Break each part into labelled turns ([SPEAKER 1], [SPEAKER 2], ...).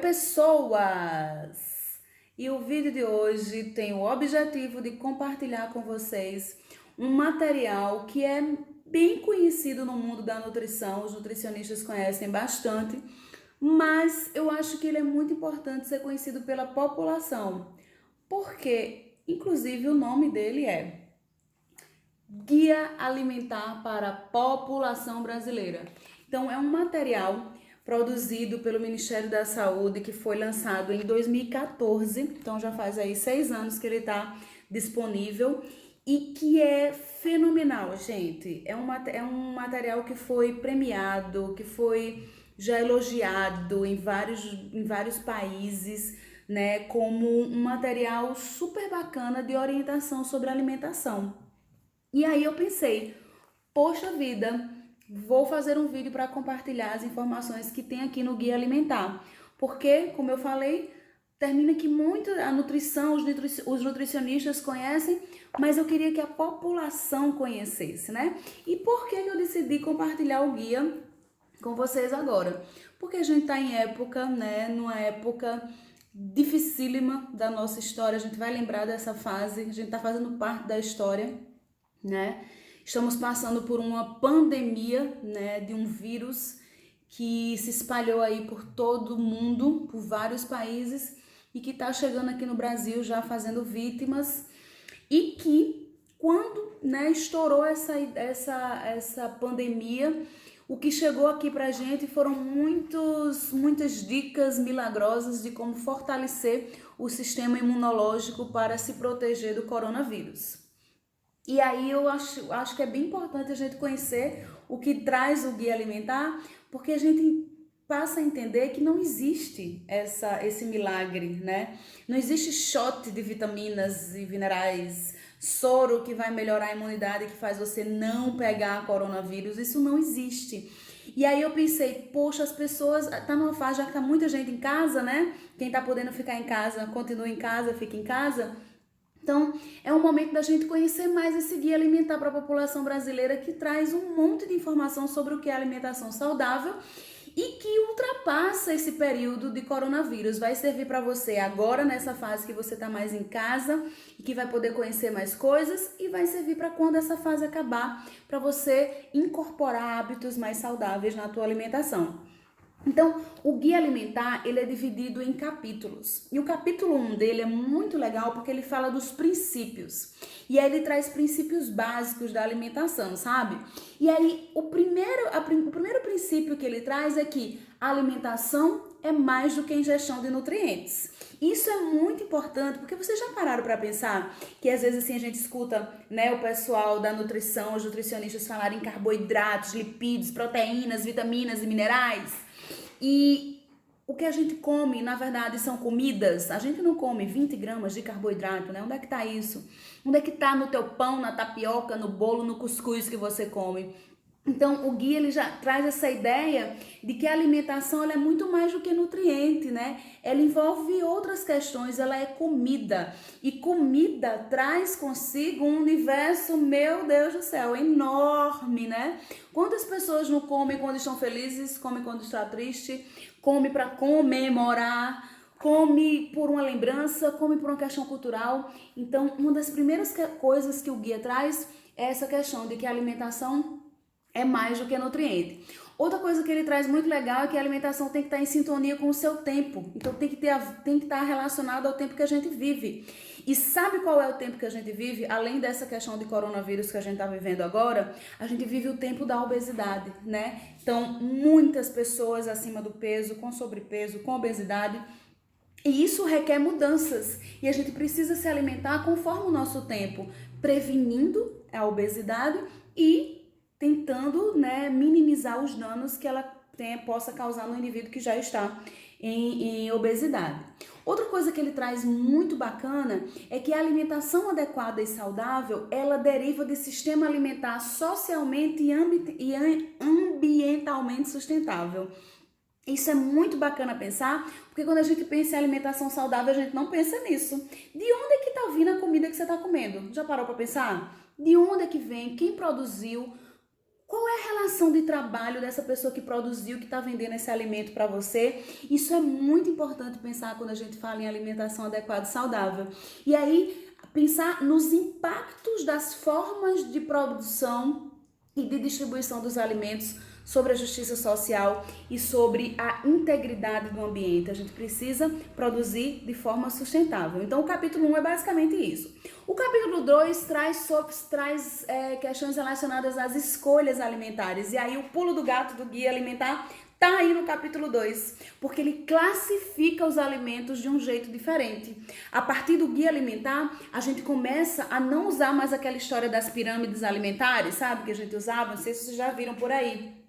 [SPEAKER 1] pessoas! E o vídeo de hoje tem o objetivo de compartilhar com vocês um material que é bem conhecido no mundo da nutrição, os nutricionistas conhecem bastante, mas eu acho que ele é muito importante ser conhecido pela população, porque, inclusive, o nome dele é Guia Alimentar para a População Brasileira. Então, é um material produzido pelo Ministério da Saúde, que foi lançado em 2014, então já faz aí 6 anos que ele está disponível e que é fenomenal, gente. É um material que foi premiado, que foi já elogiado em vários países, né, como um material super bacana de orientação sobre alimentação. E aí eu pensei, poxa vida, vou fazer um vídeo para compartilhar as informações que tem aqui no Guia Alimentar. Porque, como eu falei, termina que muito a nutrição, os nutricionistas conhecem, mas eu queria que a população conhecesse, né? E por que eu decidi compartilhar o guia com vocês agora? Porque a gente está em época, né? Numa época dificílima da nossa história, a gente vai lembrar dessa fase, a gente está fazendo parte da história, né? Estamos passando por uma pandemia, né, de um vírus que se espalhou aí por todo o mundo, por vários países e que está chegando aqui no Brasil já fazendo vítimas e que quando, né, estourou essa pandemia, o que chegou aqui pra gente foram muitas dicas milagrosas de como fortalecer o sistema imunológico para se proteger do coronavírus. E aí eu acho que é bem importante a gente conhecer o que traz o guia alimentar, porque a gente passa a entender que não existe esse milagre, né? Não existe shot de vitaminas e minerais, soro que vai melhorar a imunidade, que faz você não pegar coronavírus, isso não existe. E aí eu pensei, poxa, as pessoas, tá numa fase, já que tá muita gente em casa, né? Quem tá podendo ficar em casa, continua em casa, fica em casa. Então, é um momento da gente conhecer mais esse guia alimentar para a população brasileira que traz um monte de informação sobre o que é alimentação saudável e que ultrapassa esse período de coronavírus. Vai servir para você agora, nessa fase que você está mais em casa e que vai poder conhecer mais coisas, e vai servir para quando essa fase acabar, para você incorporar hábitos mais saudáveis na tua alimentação. Então, o guia alimentar, ele é dividido em capítulos. E o capítulo 1 dele é muito legal porque ele fala dos princípios. E aí ele traz princípios básicos da alimentação, sabe? E aí o primeiro princípio que ele traz é que a alimentação é mais do que a ingestão de nutrientes. Isso é muito importante, porque vocês já pararam para pensar que às vezes assim a gente escuta, né, o pessoal da nutrição, os nutricionistas falarem em carboidratos, lipídios, proteínas, vitaminas e minerais? E o que a gente come, na verdade, são comidas. A gente não come 20 gramas de carboidrato, né? Onde é que tá isso? Onde é que tá no teu pão, na tapioca, no bolo, no cuscuz que você come? Então, o guia ele já traz essa ideia de que a alimentação ela é muito mais do que nutriente, né? Ela envolve outras questões, ela é comida. E comida traz consigo um universo, meu Deus do céu, enorme, né? Quantas pessoas não comem quando estão felizes, comem quando estão tristes, come para comemorar, come por uma lembrança, come por uma questão cultural. Então, uma das primeiras coisas que o guia traz é essa questão de que a alimentação é mais do que nutriente. Outra coisa que ele traz muito legal é que a alimentação tem que estar em sintonia com o seu tempo. Então tem que estar relacionado ao tempo que a gente vive. E sabe qual é o tempo que a gente vive? Além dessa questão de coronavírus que a gente está vivendo agora, a gente vive o tempo da obesidade, né? Então muitas pessoas acima do peso, com sobrepeso, com obesidade. E isso requer mudanças. E a gente precisa se alimentar conforme o nosso tempo, prevenindo a obesidade e tentando, né, minimizar os danos que ela possa causar no indivíduo que já está em obesidade. Outra coisa que ele traz muito bacana é que a alimentação adequada e saudável, ela deriva de sistema alimentar socialmente e ambientalmente sustentável. Isso é muito bacana pensar, porque quando a gente pensa em alimentação saudável, a gente não pensa nisso. De onde é que está vindo a comida que você está comendo? Já parou para pensar? De onde é que vem? Quem produziu? Qual é a relação de trabalho dessa pessoa que produziu, que está vendendo esse alimento para você? Isso é muito importante pensar quando a gente fala em alimentação adequada e saudável. E aí, pensar nos impactos das formas de produção e de distribuição dos alimentos sobre a justiça social e sobre a integridade do ambiente. A gente precisa produzir de forma sustentável. Então, o capítulo 1 é basicamente isso. O capítulo 2 traz questões relacionadas às escolhas alimentares. E aí, o pulo do gato do guia alimentar tá aí no capítulo 2, porque ele classifica os alimentos de um jeito diferente. A partir do guia alimentar, a gente começa a não usar mais aquela história das pirâmides alimentares, sabe? Que a gente usava, não sei se vocês já viram por aí.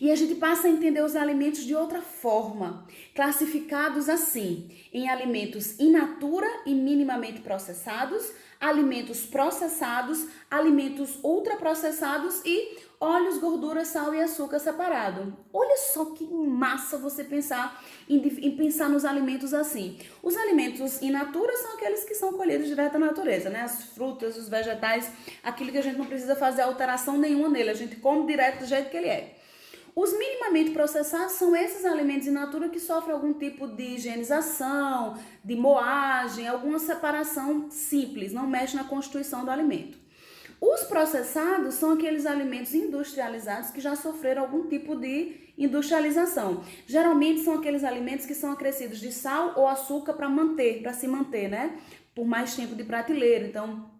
[SPEAKER 1] E a gente passa a entender os alimentos de outra forma, classificados assim, em alimentos in natura e minimamente processados, alimentos processados, alimentos ultraprocessados e óleos, gorduras, sal e açúcar separado. Olha só que massa você pensar em pensar nos alimentos assim. Os alimentos in natura são aqueles que são colhidos direto da natureza, né? As frutas, os vegetais, aquilo que a gente não precisa fazer alteração nenhuma nele, a gente come direto do jeito que ele é. Os minimamente processados são esses alimentos in natura que sofrem algum tipo de higienização, de moagem, alguma separação simples, não mexe na constituição do alimento. Os processados são aqueles alimentos industrializados que já sofreram algum tipo de industrialização. Geralmente são aqueles alimentos que são acrescidos de sal ou açúcar para se manter, né? Por mais tempo de prateleira. Então,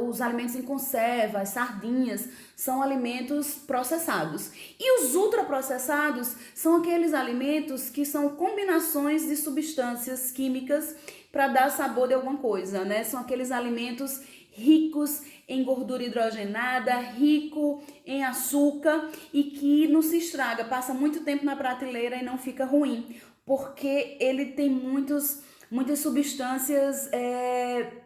[SPEAKER 1] os alimentos em conserva, as sardinhas, são alimentos processados. E os ultraprocessados são aqueles alimentos que são combinações de substâncias químicas para dar sabor de alguma coisa, né? São aqueles alimentos ricos em gordura hidrogenada, rico em açúcar e que não se estraga, passa muito tempo na prateleira e não fica ruim, porque ele tem muitas substâncias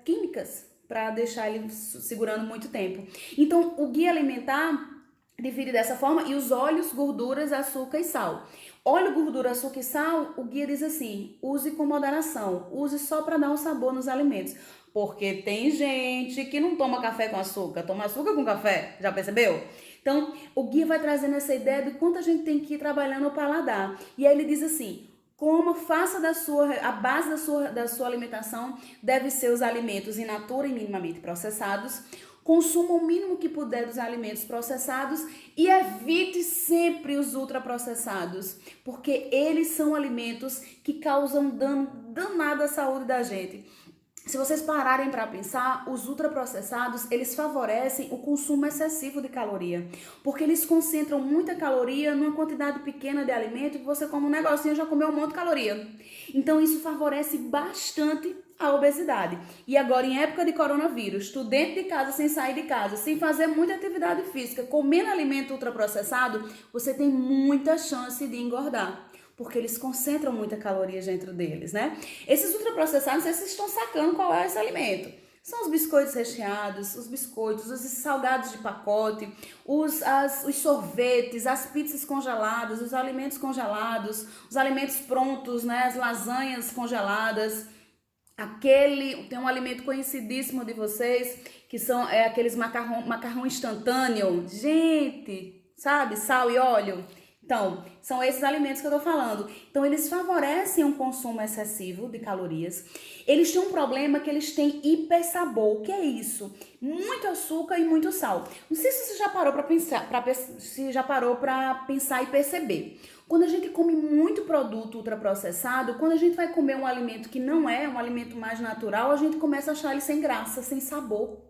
[SPEAKER 1] químicas para deixar ele segurando muito tempo. Então, o guia alimentar divide dessa forma, e os óleos, gorduras, açúcar e sal. Óleo, gordura, açúcar e sal, o guia diz assim, use com moderação, use só para dar um sabor nos alimentos. Porque tem gente que não toma café com açúcar, toma açúcar com café, já percebeu? Então, o guia vai trazendo essa ideia de quanto a gente tem que ir trabalhando o paladar. E aí ele diz assim, faça a base da sua alimentação deve ser os alimentos in natura e minimamente processados. Consuma o mínimo que puder dos alimentos processados e evite sempre os ultraprocessados, porque eles são alimentos que causam dano danado à saúde da gente. Se vocês pararem para pensar, os ultraprocessados, eles favorecem o consumo excessivo de caloria, porque eles concentram muita caloria numa quantidade pequena de alimento que você come um negocinho e já comeu um monte de caloria. Então isso favorece bastante a obesidade. E agora, em época de coronavírus, tu dentro de casa, sem sair de casa, sem fazer muita atividade física, comendo alimento ultraprocessado, você tem muita chance de engordar, porque eles concentram muita caloria dentro deles, né? Esses ultraprocessados, vocês estão sacando qual é esse alimento. São os biscoitos recheados, os biscoitos, os salgados de pacote, os sorvetes, as pizzas congeladas, os alimentos congelados, os alimentos prontos, né? As lasanhas congeladas. Tem um alimento conhecidíssimo de vocês, que são aqueles macarrão instantâneo. Gente, sabe? Sal e óleo. Então, são esses alimentos que eu tô falando. Então, eles favorecem um consumo excessivo de calorias. Eles têm um problema que eles têm hipersabor. O que é isso? Muito açúcar e muito sal. Não sei se você já parou para pensar e perceber. Quando a gente come muito produto ultraprocessado, quando a gente vai comer um alimento que não é um alimento mais natural, a gente começa a achar ele sem graça, sem sabor.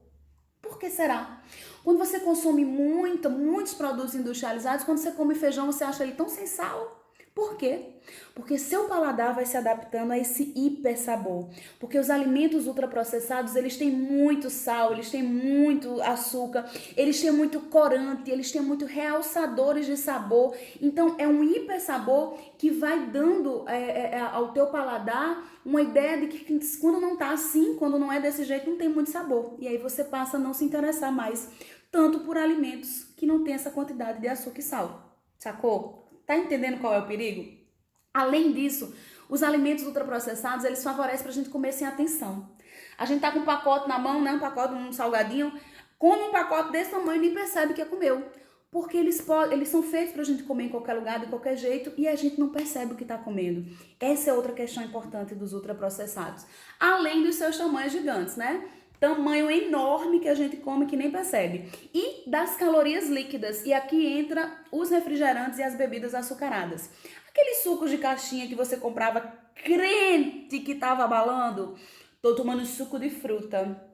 [SPEAKER 1] Por que será? Quando você consome muitos produtos industrializados, quando você come feijão, você acha ele tão sem sal. Por quê? Porque seu paladar vai se adaptando a esse hiper sabor. Porque os alimentos ultraprocessados, eles têm muito sal, eles têm muito açúcar, eles têm muito corante, eles têm muito realçadores de sabor. Então, é um hiper sabor que vai dando ao teu paladar uma ideia de que quando não tá assim, quando não é desse jeito, não tem muito sabor. E aí você passa a não se interessar mais tanto por alimentos que não tem essa quantidade de açúcar e sal. Sacou? Tá entendendo qual é o perigo? Além disso, os alimentos ultraprocessados, eles favorecem pra gente comer sem atenção. A gente tá com um pacote na mão, né? Um salgadinho, come um pacote desse tamanho e nem percebe que comeu. Porque eles são feitos para a gente comer em qualquer lugar, de qualquer jeito, e a gente não percebe o que está comendo. Essa é outra questão importante dos ultraprocessados. Além dos seus tamanhos gigantes, né? Tamanho enorme que a gente come que nem percebe. E das calorias líquidas. E aqui entra os refrigerantes e as bebidas açucaradas. Aqueles sucos de caixinha que você comprava crente que estava abalando. Tô tomando suco de fruta.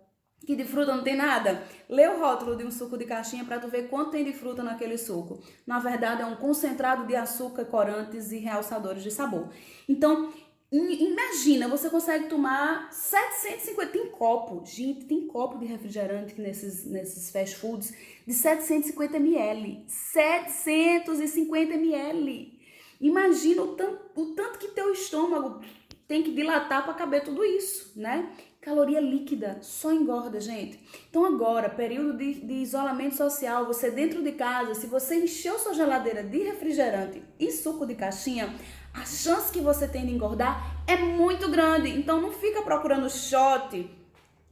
[SPEAKER 1] Que de fruta não tem nada. Lê o rótulo de um suco de caixinha para tu ver quanto tem de fruta naquele suco. Na verdade, é um concentrado de açúcar, corantes e realçadores de sabor. Então, imagina, você consegue tomar 750, tem copo, gente, tem copo de refrigerante nesses fast foods de 750 ml. 750 ml. Imagina o tanto que teu estômago tem que dilatar para caber tudo isso, né? Caloria líquida só engorda, gente. Então agora, período de isolamento social, você dentro de casa, se você encheu sua geladeira de refrigerante e suco de caixinha, a chance que você tem de engordar é muito grande. Então não fica procurando shot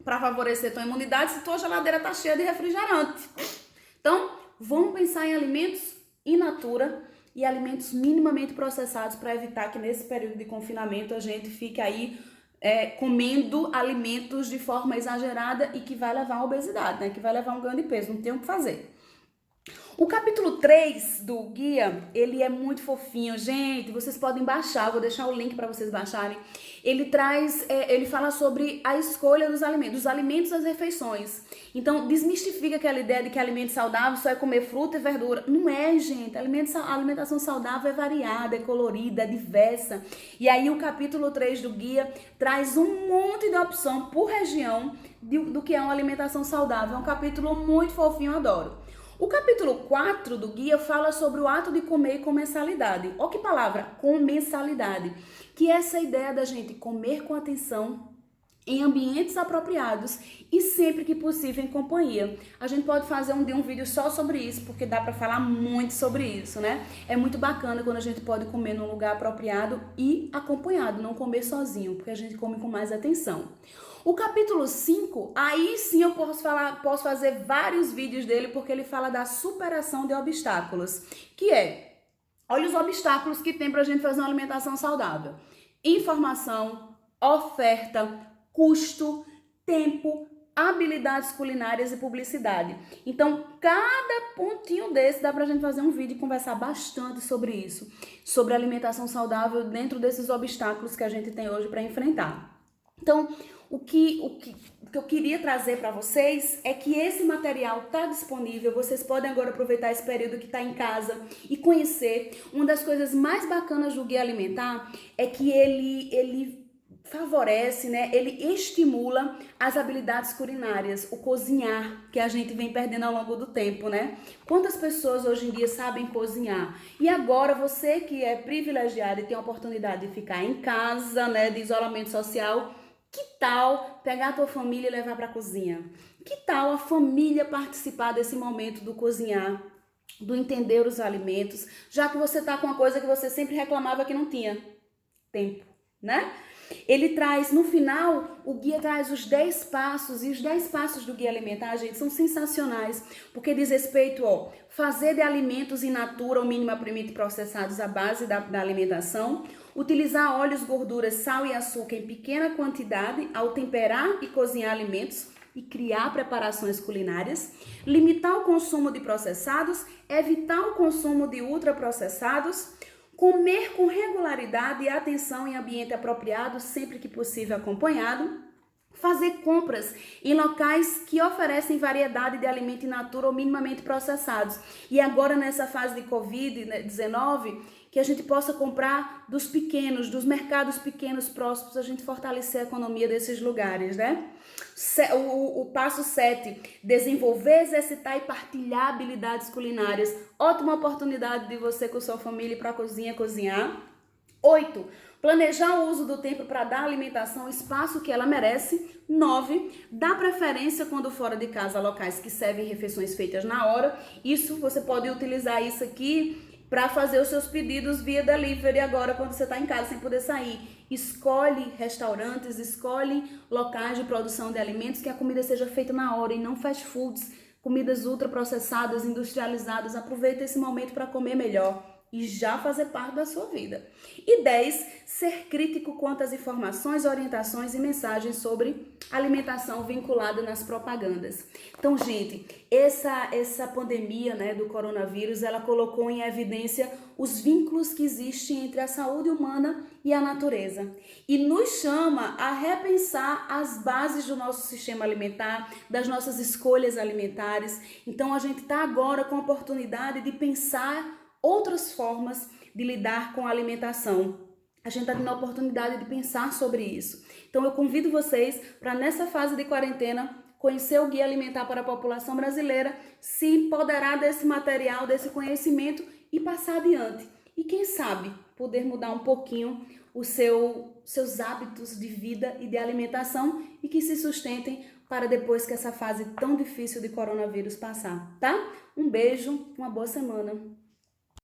[SPEAKER 1] para favorecer tua imunidade se tua geladeira tá cheia de refrigerante. Então, vamos pensar em alimentos in natura e alimentos minimamente processados para evitar que nesse período de confinamento a gente fique aí comendo alimentos de forma exagerada e que vai levar à obesidade, né? Que vai levar a um ganho de peso, não tem o que fazer. O capítulo 3 do guia, ele é muito fofinho, gente, vocês podem baixar, vou deixar o link para vocês baixarem. Ele fala sobre a escolha dos alimentos das refeições. Então, desmistifica aquela ideia de que alimento saudável só é comer fruta e verdura. Não é, gente, a alimentação saudável é variada, é colorida, é diversa. E aí o capítulo 3 do guia traz um monte de opção por região do que é uma alimentação saudável. É um capítulo muito fofinho, eu adoro. O capítulo 4 do guia fala sobre o ato de comer e comensalidade. Olha que palavra, comensalidade. Que é essa ideia da gente comer com atenção, em ambientes apropriados e sempre que possível em companhia. A gente pode fazer um vídeo só sobre isso, porque dá para falar muito sobre isso, né? É muito bacana quando a gente pode comer num lugar apropriado e acompanhado, não comer sozinho, porque a gente come com mais atenção. O capítulo 5, aí sim eu posso fazer vários vídeos dele, porque ele fala da superação de obstáculos, que é, olha os obstáculos que tem pra gente fazer uma alimentação saudável. Informação, oferta, custo, tempo, habilidades culinárias e publicidade. Então, cada pontinho desse dá pra gente fazer um vídeo e conversar bastante sobre isso, sobre alimentação saudável dentro desses obstáculos que a gente tem hoje para enfrentar. Então, o que eu queria trazer para vocês é que esse material está disponível, vocês podem agora aproveitar esse período que está em casa e conhecer. Uma das coisas mais bacanas do Guia Alimentar é que ele favorece, né? Ele estimula as habilidades culinárias, o cozinhar, que a gente vem perdendo ao longo do tempo, né? Quantas pessoas hoje em dia sabem cozinhar? E agora você que é privilegiado e tem a oportunidade de ficar em casa, né, de isolamento social, que tal pegar a tua família e levar para a cozinha? Que tal a família participar desse momento do cozinhar, do entender os alimentos, já que você tá com uma coisa que você sempre reclamava que não tinha? Tempo, né? Ele traz, no final, o guia traz os 10 passos, e os 10 passos do Guia Alimentar, gente, são sensacionais, porque diz respeito ao fazer de alimentos in natura ou minimamente processados a base da alimentação, utilizar óleos, gorduras, sal e açúcar em pequena quantidade ao temperar e cozinhar alimentos e criar preparações culinárias, limitar o consumo de processados, evitar o consumo de ultraprocessados, comer com regularidade e atenção em ambiente apropriado, sempre que possível acompanhado, fazer compras em locais que oferecem variedade de alimento in natura ou minimamente processados. E agora nessa fase de Covid-19, que a gente possa comprar dos pequenos, dos mercados pequenos próximos, a gente fortalecer a economia desses lugares, né? O passo 7, desenvolver, exercitar e partilhar habilidades culinárias. Ótima oportunidade de você com sua família ir para a cozinha cozinhar. 8, planejar o uso do tempo para dar à alimentação o espaço que ela merece. 9, dar preferência quando fora de casa a locais que servem refeições feitas na hora. Isso, você pode utilizar isso aqui para fazer os seus pedidos via delivery agora quando você está em casa sem poder sair. Escolhe restaurantes, escolhe locais de produção de alimentos que a comida seja feita na hora e não fast foods comidas ultraprocessadas, industrializadas. Aproveita esse momento para comer melhor e já fazer parte da sua vida. E 10, ser crítico quanto às informações, orientações e mensagens sobre alimentação vinculada nas propagandas. Então, gente, essa pandemia, né, do coronavírus, ela colocou em evidência os vínculos que existem entre a saúde humana e a natureza e nos chama a repensar as bases do nosso sistema alimentar, das nossas escolhas alimentares. Então, a gente está agora com a oportunidade de pensar outras formas de lidar com a alimentação. A gente está tendo a oportunidade de pensar sobre isso. Então eu convido vocês para nessa fase de quarentena conhecer o Guia Alimentar para a População Brasileira, se empoderar desse material, desse conhecimento e passar adiante. E quem sabe poder mudar um pouquinho os seus hábitos de vida e de alimentação e que se sustentem para depois que essa fase tão difícil de coronavírus passar, tá? Um beijo, uma boa semana.